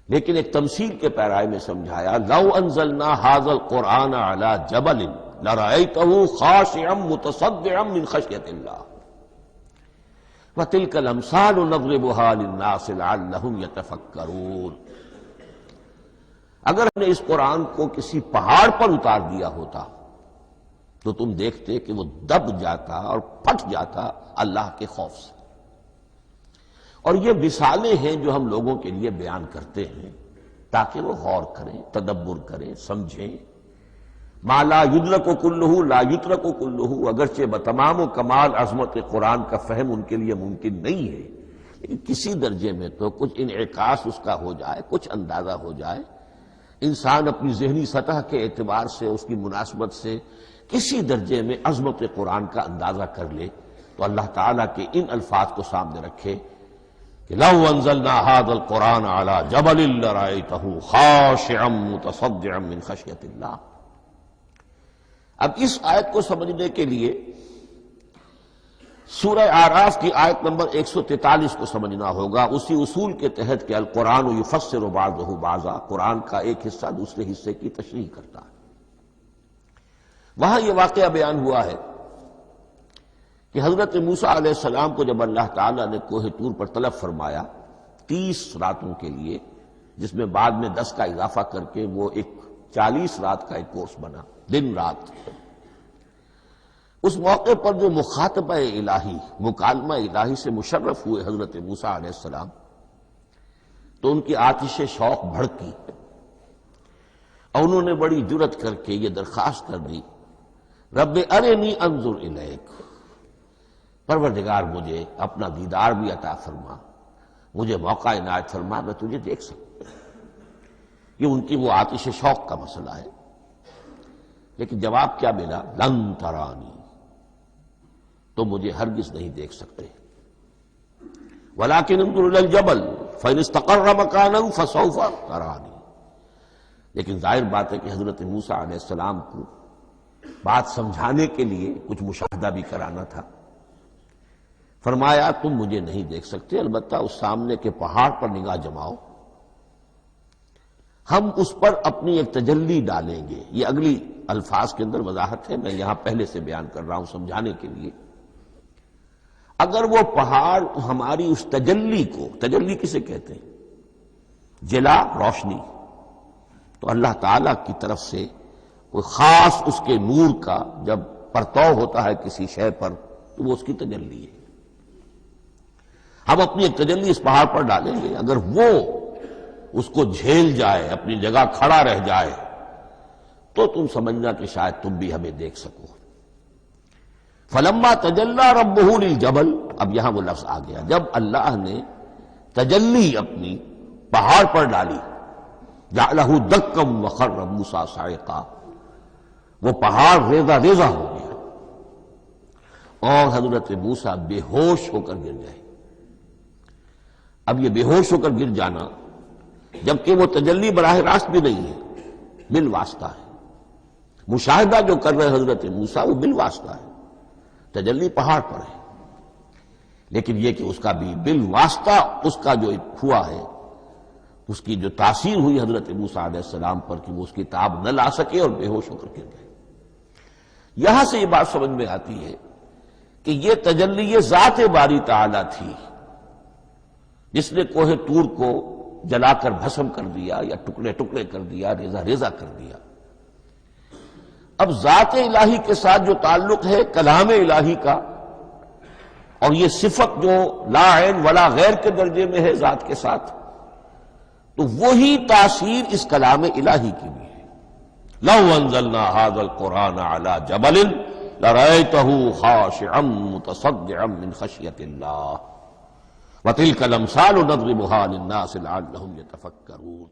لیکن ایک تمثیل کے پیرائے میں سمجھایا، لو انزلنا ھذا القرآن علی جبل لرأیتہ خاشعا متصدعا من خشیۃ اللہ وتلک الامثال نضربها للناس لعلهم يتفکرون۔ اگر ہم نے اس قرآن کو کسی پہاڑ پر اتار دیا ہوتا تو تم دیکھتے کہ وہ دب جاتا اور پھٹ جاتا اللہ کے خوف سے۔ اور یہ مثالیں ہیں جو ہم لوگوں کے لیے بیان کرتے ہیں تاکہ وہ غور کریں، تدبر کریں، سمجھیں۔ ما لا یدرک کلہ لا یترک کلہ، اگرچہ بتمام و کمال عظمت قرآن کا فہم ان کے لیے ممکن نہیں ہے، لیکن کسی درجے میں تو کچھ انعکاس اس کا ہو جائے، کچھ اندازہ ہو جائے، انسان اپنی ذہنی سطح کے اعتبار سے، اس کی مناسبت سے کسی درجے میں عظمت قرآن کا اندازہ کر لے تو اللہ تعالیٰ کے ان الفاظ کو سامنے رکھے کہ لو انزلنا ھذا القرآن علی جبل لرأیتہ خاشعا متصدعا من خشیۃ اللہ۔ اب اس آیت کو سمجھنے کے لیے سورہ اعراف کی آیت نمبر 143 کو سمجھنا ہوگا، اسی اصول کے تحت کہ القرآن یفسر بعضہ بعضا، قرآن کا ایک حصہ دوسرے حصے کی تشریح کرتا ہے۔ وہاں یہ واقعہ بیان ہوا ہے کہ حضرت موسیٰ علیہ السلام کو جب اللہ تعالیٰ نے کوہ طور پر طلب فرمایا 30 راتوں کے لیے، جس میں بعد میں 10 کا اضافہ کر کے وہ ایک 40 رات کا ایک کورس بنا، دن رات، اس موقع پر جو مخاطبہ الہی، مکالمہ الہی سے مشرف ہوئے حضرت موسیٰ علیہ السلام، تو ان کی آتش شوق بھڑکی اور انہوں نے بڑی جرأت کر کے یہ درخواست کر دی، رب ارنی انظر الیک، پروردگار مجھے اپنا دیدار بھی عطا فرما، مجھے موقع عنایت فرما، میں تجھے دیکھ سکتا۔ یہ ان کی وہ آتش شوق کا مسئلہ ہے۔ لیکن جواب کیا ملا؟ لن ترانی، تو مجھے ہرگز نہیں دیکھ سکتے، ولکن انظر الی الجبل فإن استقر مکانہ فسوف ترانی۔ لیکن ظاہر بات ہے کہ حضرت موسیٰ علیہ السلام کو بات سمجھانے کے لیے کچھ مشاہدہ بھی کرانا تھا۔ فرمایا تم مجھے نہیں دیکھ سکتے، البتہ اس سامنے کے پہاڑ پر نگاہ جماؤ، ہم اس پر اپنی ایک تجلی ڈالیں گے۔ یہ اگلی الفاظ کے اندر وضاحت ہے، میں یہاں پہلے سے بیان کر رہا ہوں سمجھانے کے لیے۔ اگر وہ پہاڑ ہماری اس تجلی کو، تجلی کسے کہتے ہیں؟ جلا، روشنی، تو اللہ تعالیٰ کی طرف سے کوئی خاص اس کے نور کا جب پرتو ہوتا ہے کسی شے پر تو وہ اس کی تجلی ہے۔ ہم اپنی ایک تجلی اس پہاڑ پر ڈالیں گے، اگر وہ اس کو جھیل جائے، اپنی جگہ کھڑا رہ جائے، تو تم سمجھنا کہ شاید تم بھی ہمیں دیکھ سکو۔ فلما تجلی ربہ للجبل، اب یہاں وہ لفظ آ گیا، جب اللہ نے تجلی اپنی پہاڑ پر ڈالی، جعلہ دکا وخر موسیٰ صعقا، وہ پہاڑ ریزہ ریزہ ہو گیا اور حضرت موسیٰ بے ہوش ہو کر گر گئے۔ اب یہ بے ہوش ہو کر گر جانا، جبکہ وہ تجلی براہ راست بھی نہیں ہے، بالواسطہ ہے۔ مشاہدہ جو کر رہے حضرت موسیٰ وہ بالواسطہ ہے، تجلی پہاڑ پر ہے، لیکن یہ کہ اس کا بھی بالواسطہ اس کا جو ہوا ہے، اس کی جو تاثیر ہوئی حضرت موسیٰ علیہ السلام پر کہ وہ اس کی تاب نہ لا سکے اور بے ہوش ہو کر گر گئے۔ یہاں سے یہ بات سمجھ میں آتی ہے کہ یہ تجلی یہ ذات باری تعالیٰ تھی جس نے کوہ طور کو جلا کر بھسم کر دیا یا ٹکڑے ٹکڑے کر دیا، ریزہ ریزہ کر دیا۔ اب ذات الہی کے ساتھ جو تعلق ہے کلام الہی کا، اور یہ صفت جو لا عین ولا غیر کے درجے میں ہے ذات کے ساتھ، تو وہی تاثیر اس کلام الہی کی بھی ہے۔ لو انزلنا ھذا القرآن علی جبل لرأیتہ خاشعا متصدعا من خشیۃ اللہ وتلک الامثال نضربها للناس لعلهم يتفکرون۔